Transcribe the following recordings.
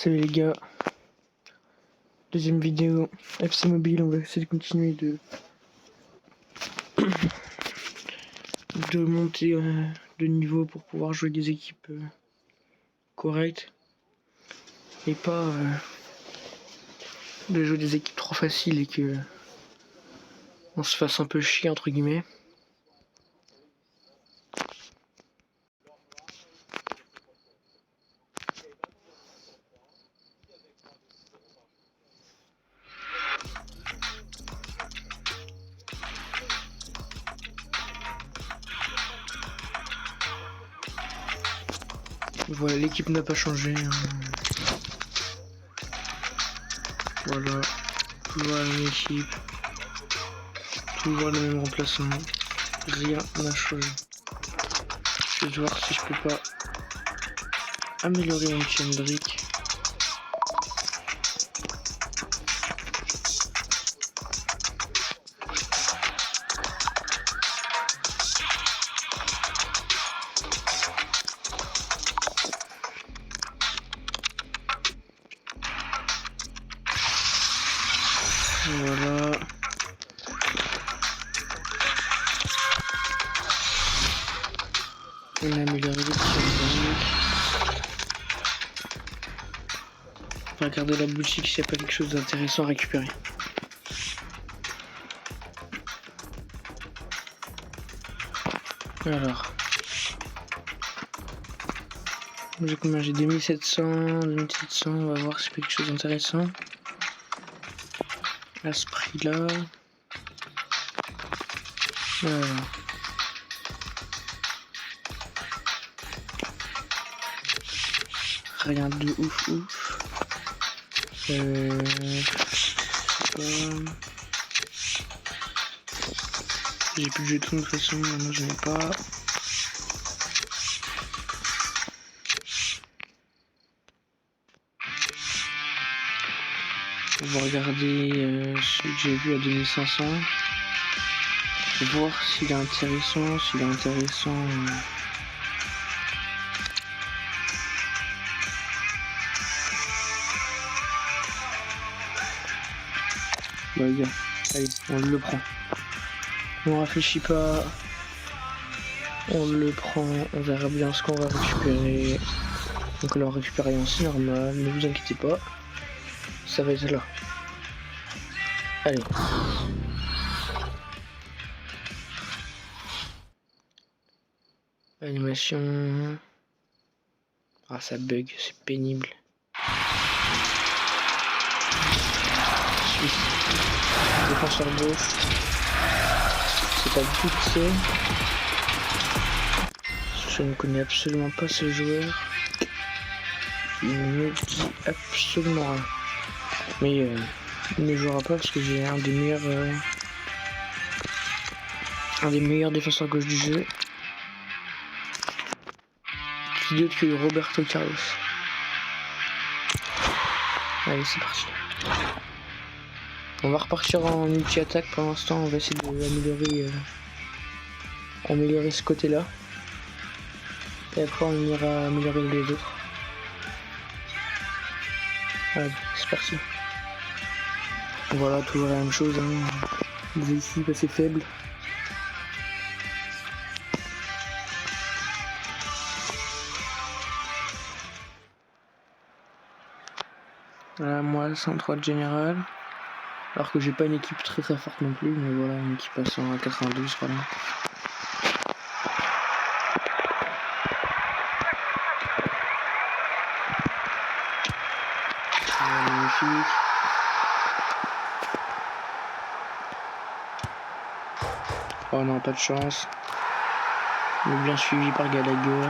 Salut les gars, deuxième vidéo FC Mobile, on va essayer de continuer de monter de niveau pour pouvoir jouer des équipes correctes et pas de jouer des équipes trop faciles et que on se fasse un peu chier entre guillemets. Voilà, l'équipe n'a pas changé. Voilà, toujours la même équipe, toujours le même remplaçant, rien n'a changé. Je vais voir si je peux pas améliorer mon petit Hendrick. Voilà. On a amélioré le petit Hendrick. On va regarder la boutique s'il n'y a pas quelque chose d'intéressant à récupérer. Alors, j'ai combien? J'ai 2700, 2700, on va voir si c'est quelque chose d'intéressant. À ce prix-là. Voilà. Rien de ouf. J'ai plus de jetons de toute façon, maintenant je n'ai pas. On va regarder celui que j'ai vu à 2500. Je vais voir s'il est intéressant, Bah gars, allez, on le prend. On réfléchit pas. On le prend, on verra bien ce qu'on va récupérer. Donc on va récupérer ainsi normal, ne vous inquiétez pas. Ça va être là. Allez. Animation. Ah ça bug, c'est pénible. Suisse. Défenseur gauche. C'est pas du tout qui c'est. Je ne connais absolument pas ce joueur. Il ne dit absolument rien. Mais il ne jouera pas parce que j'ai un des meilleurs défenseurs gauche du jeu. Qui d'autre que Roberto Carlos. Allez, c'est parti. On va repartir en multi-attaque pour l'instant. On va essayer d'améliorer ce côté-là. Et après, on ira améliorer les autres. Allez, c'est parti. Voilà, toujours la même chose. Hein. Des équipes assez faibles. Voilà, moi, 103 de général. Alors que j'ai pas une équipe très forte non plus, mais voilà, une équipe à 192, voilà. Magnifique. Oh non, pas de chance. On est bien suivi par Gallagher.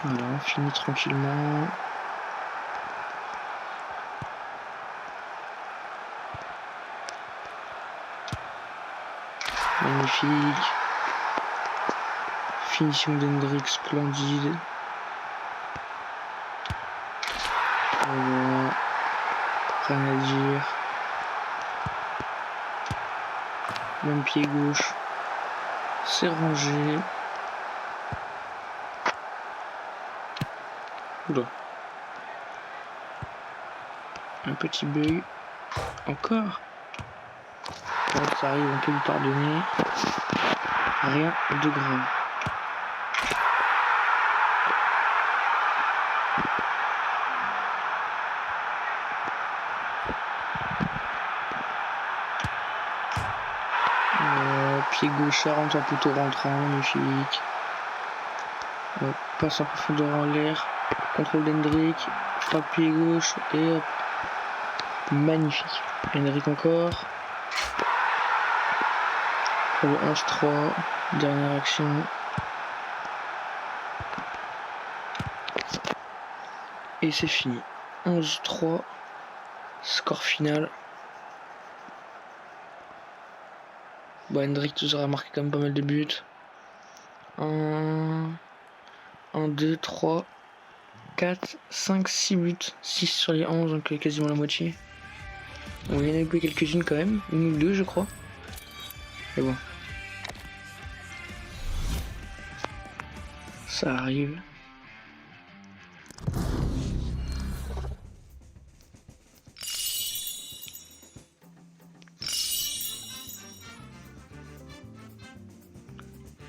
Voilà, on finit tranquillement. Magnifique. Finition d'Hendrick splendide. Voilà. Rien à dire. Même pied gauche. C'est rangé. Oula. Un petit bug. Encore. Quand ça arrive, on peut lui pardonner. Rien de grave. Pied gauche, rentre en poteau rentrant, magnifique. Passe en profondeur en l'air. Contrôle d'Hendrick. Frappe pied gauche et hop. Magnifique. Hendrick encore. Pour le 11-3. Dernière action. Et c'est fini. 11-3. Score final. Bon, Hendrick nous aura marqué quand même pas mal de buts. 1, 2, 3, 4, 5, 6 buts. 6 sur les 11, donc quasiment la moitié. Bon, il y en a eu quelques-unes quand même. Une ou deux, je crois. Mais bon. Ça arrive.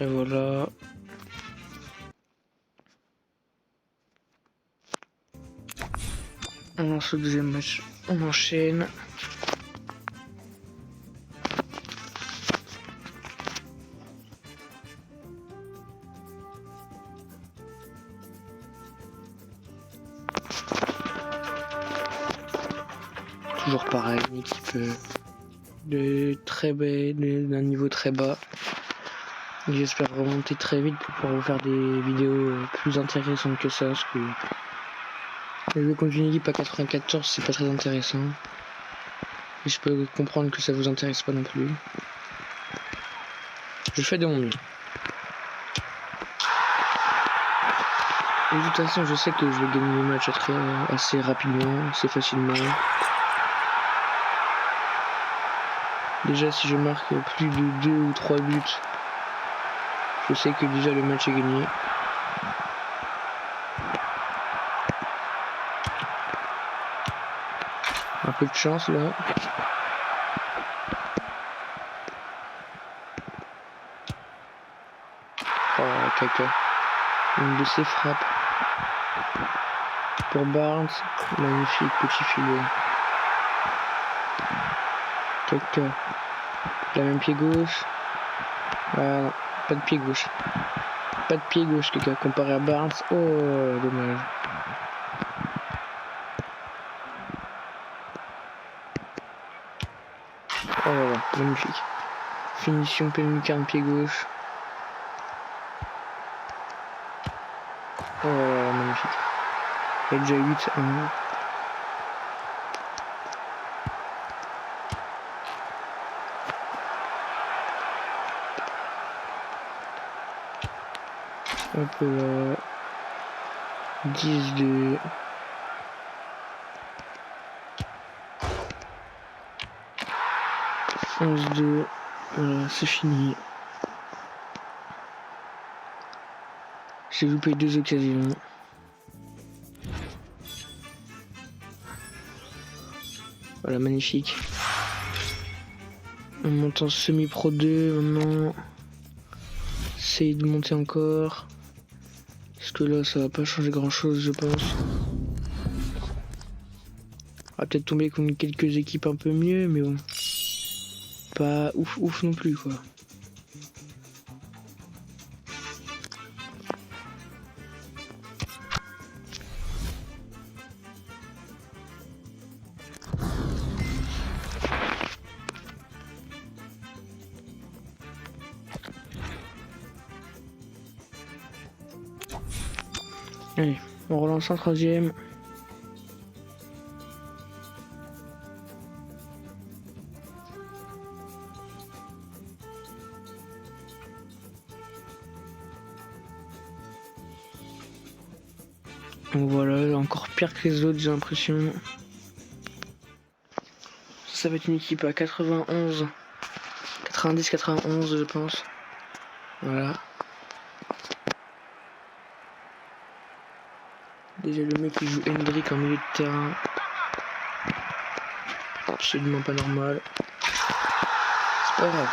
Et voilà. On lance le deuxième match. On enchaîne. Toujours pareil, une équipe d'un niveau très bas. J'espère remonter très vite pour pouvoir vous faire des vidéos plus intéressantes que ça, parce que jouer contre une équipe à 94, c'est pas très intéressant. Et je peux comprendre que ça vous intéresse pas non plus. Je fais de mon mieux. Et de toute façon, je sais que je vais gagner le match assez rapidement, assez facilement. Déjà, si je marque plus de 2 ou 3 buts, je sais que déjà le match est gagné. Un peu de chance là. Oh, caca. Une de ses frappes. Pour Barnes. Magnifique petit filet. Caca. La même pied gauche. Voilà. Pas de pied gauche. Pas de pied gauche, caca, comparé à Barnes. Oh, dommage. Oh là là, magnifique. Finition lucarne pied gauche. Oh là là, magnifique. Il y a déjà 8-1. Un peu là. 10-2. Voilà, c'est fini. J'ai loupé 2 occasions. Voilà, magnifique. On monte en semi-pro 2 maintenant. Essaye de monter encore. Parce que là, ça va pas changer grand chose, je pense. On va peut-être tomber contre quelques équipes un peu mieux, mais bon. Pas ouf ouf non plus, quoi. Allez, on relance un troisième. Donc voilà, encore pire que les autres, j'ai l'impression. Ça va être une équipe à 91, 90, 91, je pense. Voilà. Déjà le mec qui joue Hendrick en milieu de terrain. Absolument pas normal. C'est pas grave.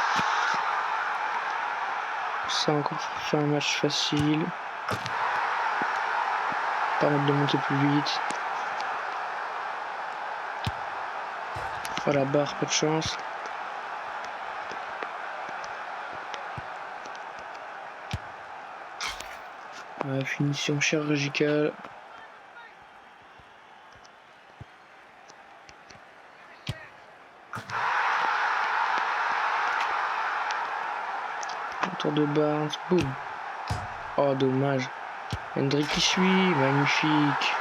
Ça a encore fait un match facile. Permettre de monter plus vite. Voilà, barre, pas de chance. Finition chirurgicale. Tour de Barnes, boum. Oh dommage. Hendrick qui suit, magnifique.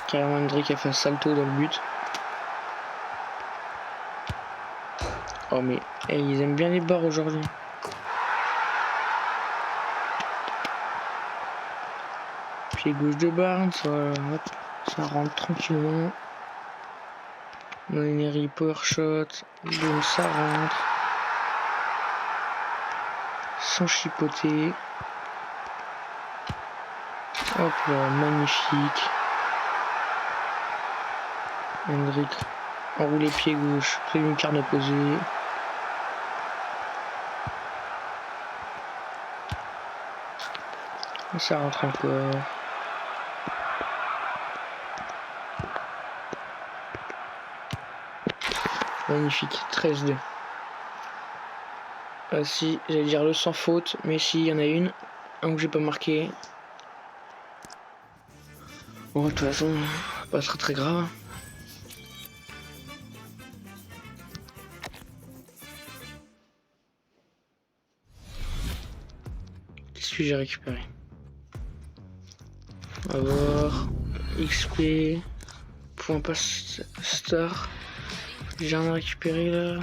Carrément Hendrick a fait un salto dans le but. Oh mais ils aiment bien les barres aujourd'hui. Pied gauche de Barnes, voilà, hop, ça rentre tranquillement. Molinari power shot, boum, ça rentre. Sans chipoter. Hop là, magnifique. Hendrick enroulé pied gauche, pris une carne opposée. Et ça rentre encore. Magnifique, 13-2. Si, j'allais dire le sans faute, mais si, il y en a une. Un que j'ai pas marqué. Bon, de toute façon, pas très très grave. Qu'est-ce que j'ai récupéré? On va voir. XP. Point passe star. J'ai rien à récupérer là.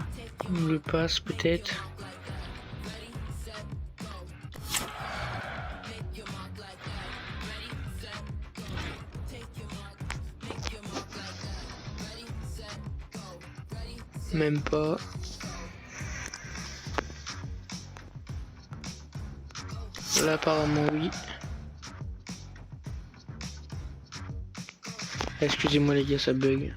Le passe peut-être. Même pas. Là apparemment oui. Excusez-moi les gars, ça bug.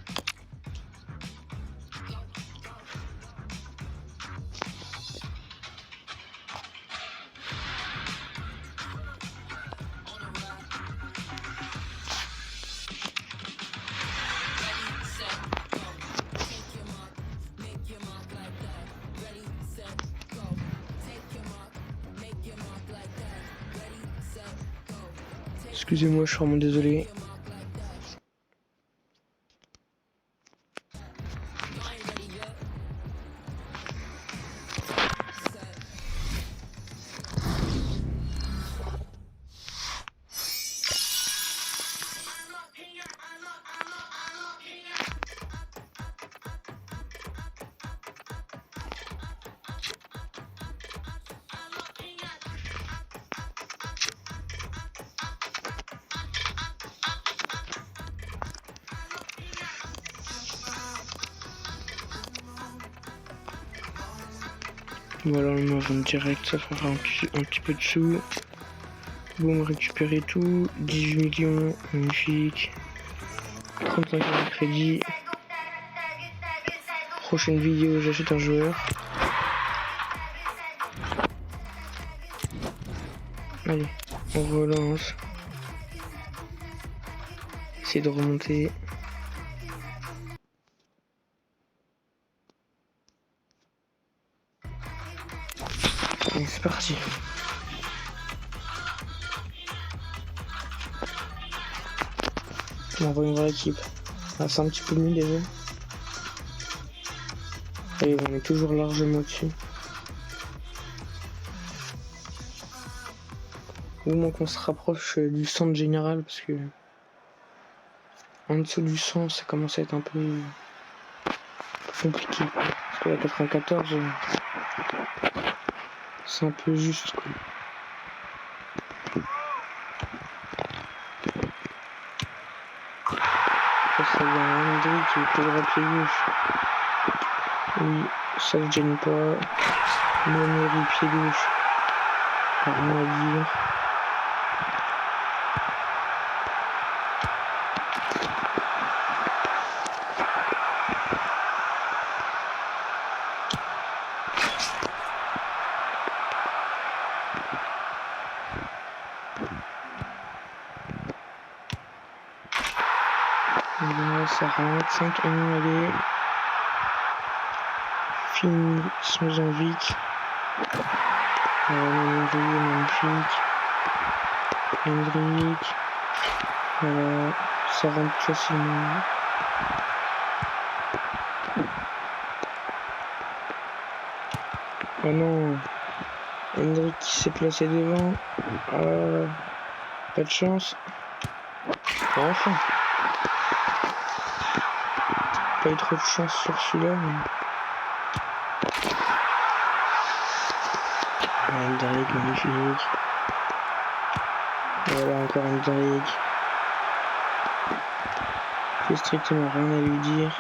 Excusez-moi, je suis vraiment désolé. Voilà, on me vend direct, ça fera un petit peu de sous. Bon, récupérer tout. 18 millions, magnifique. 35 € de crédit. Prochaine vidéo, j'achète un joueur. Allez, on relance. Essayer de remonter. Allez, c'est parti. On va une vraie équipe. Ah, c'est un petit peu mieux déjà. Et on est toujours largement au-dessus. Au moins qu'on se rapproche du centre général parce que en dessous du 100 ça commence à être un peu compliqué. Parce que la 94 c'est un peu juste quoi. Ça y a un Hendrick qui est toujours à pied gauche. Oui, ça ne gêne pas. Molinari pied gauche. Rien à dire. ça rentre. 5-1, allez. Fini sans envie. Magnifique. Hendrik. Voilà, ça rentre facilement. Oh non, Hendrik qui s'est placé devant. Pas de chance. Enfin. Pas eu trop de chance sur celui-là. Mais... Hendrik, magnifique. Voilà, encore Hendrik. J'ai strictement rien à lui dire.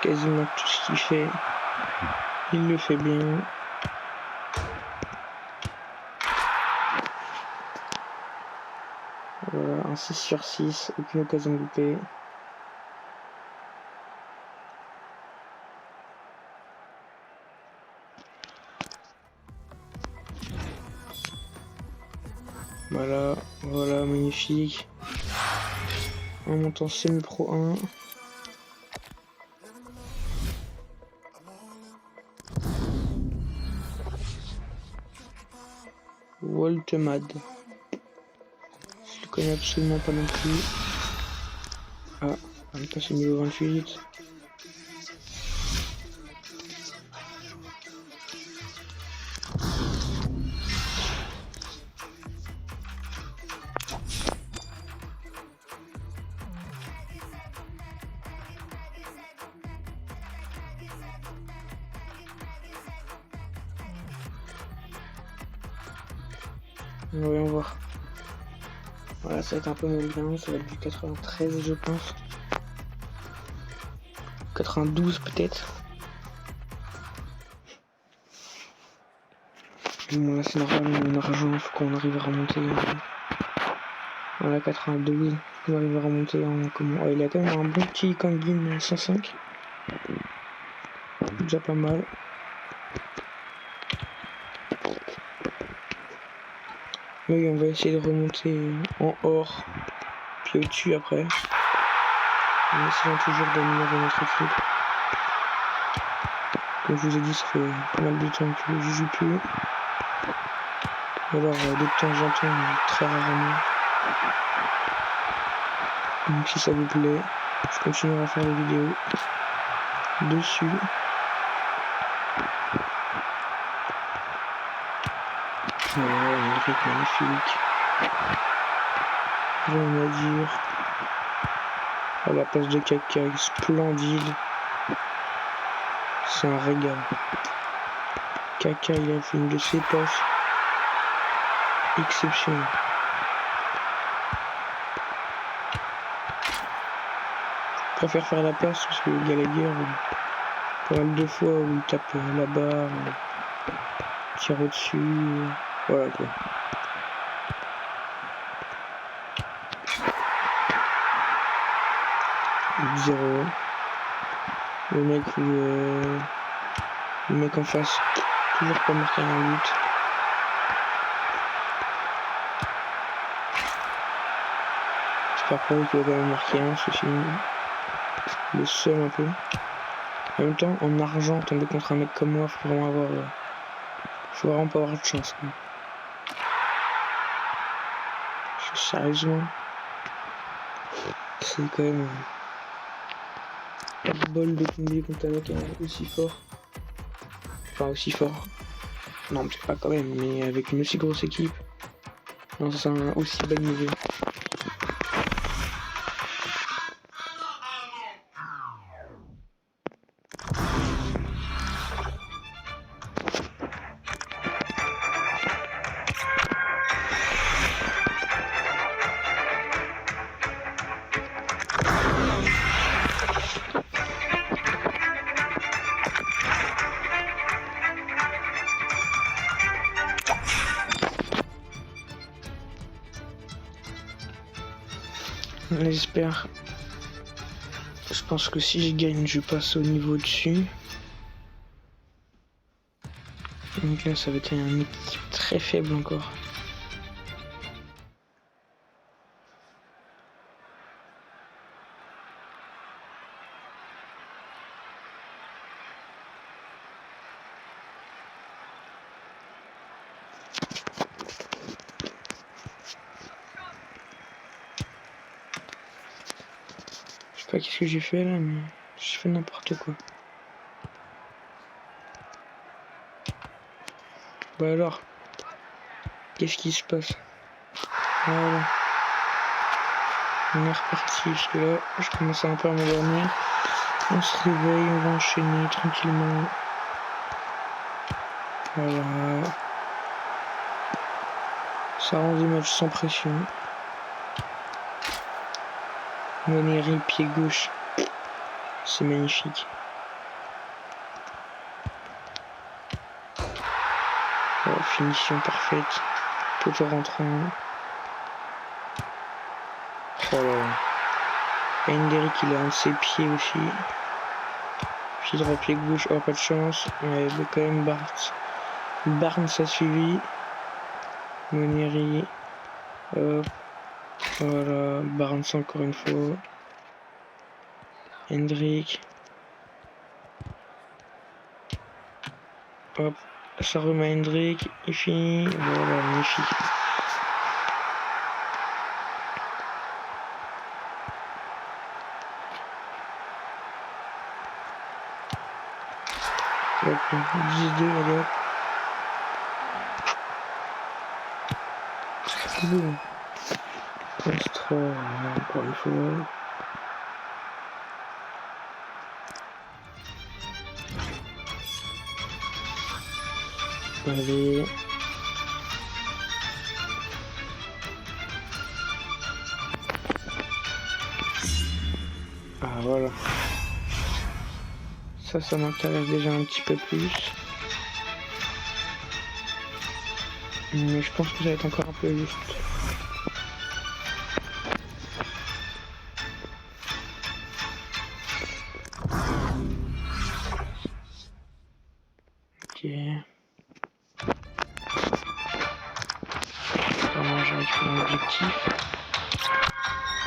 Quasiment tout ce qu'il fait, il le fait bien. Voilà, un 6 sur 6, aucune occasion loupée. Voilà, voilà, magnifique. En montant semi-pro 1. Woltemad. Je le connais absolument pas non plus. Ah, en même temps c'est niveau 28. Voyons voir. Voilà, ça va être un peu moins bien, ça va être du 93 je pense. 92 peut-être. Bon là c'est normal, mon argent, il faut qu'on arrive à remonter. Voilà, 92, on arrive à remonter en comment. Oh, il a quand même un bon petit Kangin 105. Déjà pas mal. Oui, on va essayer de remonter en or, puis au-dessus après. En essayant toujours d'améliorer notre équipe. Comme je vous ai dit, ça fait pas mal de temps que je joue plus. Ou alors de temps en temps, très rarement. Donc si ça vous plaît, je continuerai à faire des vidéos dessus. Voilà, Hendrik magnifique. Rien à dire. À la place de Kaka, splendide. C'est un régal. Kaka, il a fait une de ses passes exceptionnelles. Je préfère faire la passe parce que Gallagher, pas mal de fois où il tape la barre, tire au-dessus, voilà quoi. Zéro. Le mec en face, toujours pas marqué un but. J'espère pas qu'il va quand même marquer un, c'est le seul un peu. En même temps, en argent, tomber contre un mec comme moi, faut vraiment pas avoir de chance. Quoi. Sérieusement, c'est quand même pas de bol de tomber contre un mec aussi fort. Enfin, aussi fort. Non, peut-être pas quand même, mais avec une aussi grosse équipe. Non, ça c'est un aussi bon niveau. J'espère. Je pense que si je gagne, je passe au niveau dessus. Donc là, ça va être une équipe très faible encore. pas qu'est-ce que j'ai fait là, mais j'ai fait n'importe quoi. Bah alors, qu'est-ce qui se passe? Voilà. On est reparti, parce que là, je commence un peu à m'endormir. On se réveille, on va enchaîner tranquillement. Voilà. Ça rend des matchs sans pression. Moneri, pied gauche. C'est magnifique. Oh, finition parfaite. Poteau rentrant. Oh là là. Hendrik, il est un de ses pieds aussi. Pied droit, pied gauche. Oh, pas de chance. Ouais, mais quand même, Barnes a suivi. Moneri. Hop. Voilà. Barnes encore une fois. Hendrik. Hop. Ça remet Hendrik. Il finit. Voilà, magnifique. Hop, 10-2, allez hop. C'est bon. Astra, encore une fois. Allez. Ah voilà. Ça m'intéresse déjà un petit peu plus. Mais je pense que ça va être encore un peu juste. Ok. Vraiment, j'ai récupéré un objectif.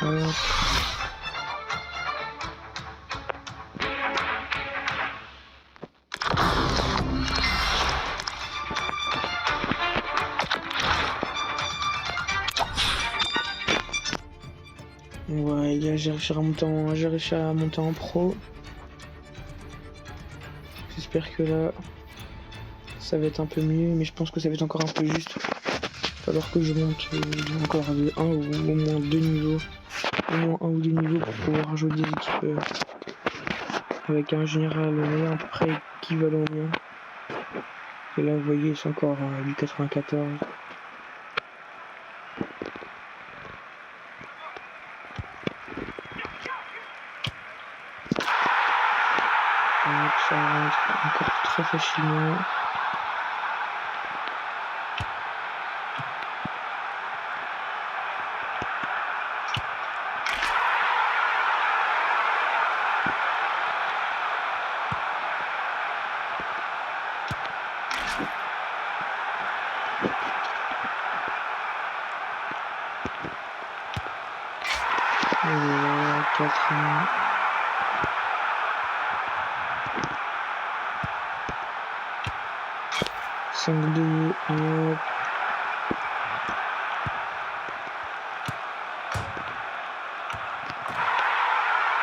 Hop. Ouais, j'ai réussi à monter en pro. J'espère que là, ça va être un peu mieux, mais je pense que ça va être encore un peu juste. Alors que je monte encore de 1 ou au moins 2 niveaux. Au moins 1 ou 2 niveaux pour pouvoir jouer des équipes avec un général à peu près équivalent au mien. Et là, vous voyez, c'est encore du 94. Donc ça rentre encore très facilement. Voilà, 4-1. Hop.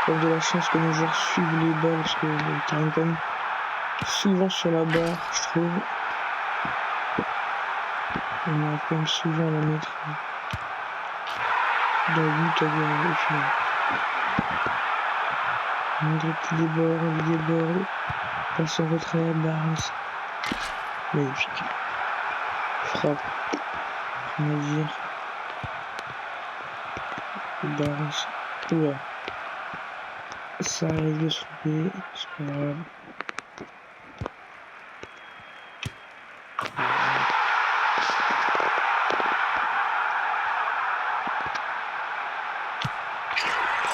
J'ai de la chance que nos joueurs suivent les balles parce que ils arrivent quand même souvent sur la barre, je trouve. On arrive quand même souvent à la mettre dans le but au final. Hendrik qui déborde, passe en retrait, Barnes. Magnifique. Frappe. Rien à dire. Barnes. Oula. Ça arrive de se tromper, c'est pas grave.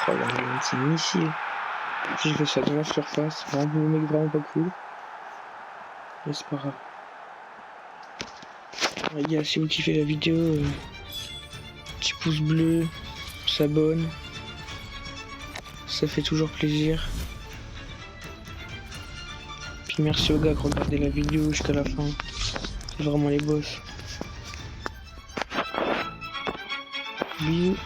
Oh là là, c'est un missile. J'ai fait ça dans la surface, vraiment le mec vraiment pas cool. Mais c'est pas grave. Les gars, si vous kiffez la vidéo, petit pouce bleu, s'abonne. Ça fait toujours plaisir. Puis merci aux gars qui regardaient la vidéo jusqu'à la fin. C'est vraiment les boss. Bisous.